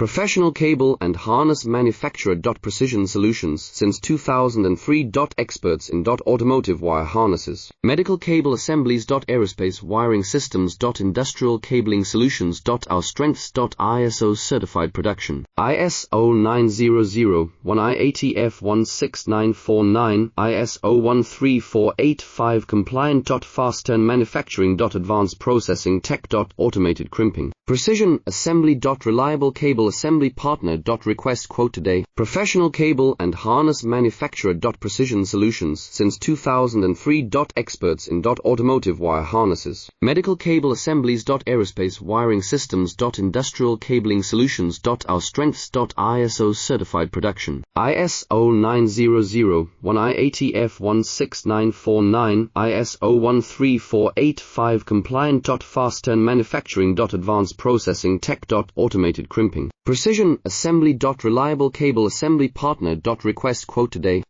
Professional cable and harness manufacturer. Precision Solutions since 2003. Experts in automotive wire harnesses, medical cable assemblies. Aerospace wiring systems. Industrial cabling solutions. Our strengths. ISO certified production. ISO 9001 IATF 16949 ISO 13485 compliant. Fast turn manufacturing. Advanced processing tech. Automated crimping. Precision assembly. Reliable cable assembly partner. Request quote today. Professional cable and harness manufacturer. Precision Solutions since 2003. Experts in automotive wire harnesses, medical cable assemblies. Aerospace wiring systems. Industrial cabling solutions. Our strengths. ISO certified production. ISO 9001 IATF 16949 ISO 13485 compliant. Fast turn manufacturing. Advanced processing tech. Automated crimping. Precision assembly. Reliable cable assembly partner. Request quote today.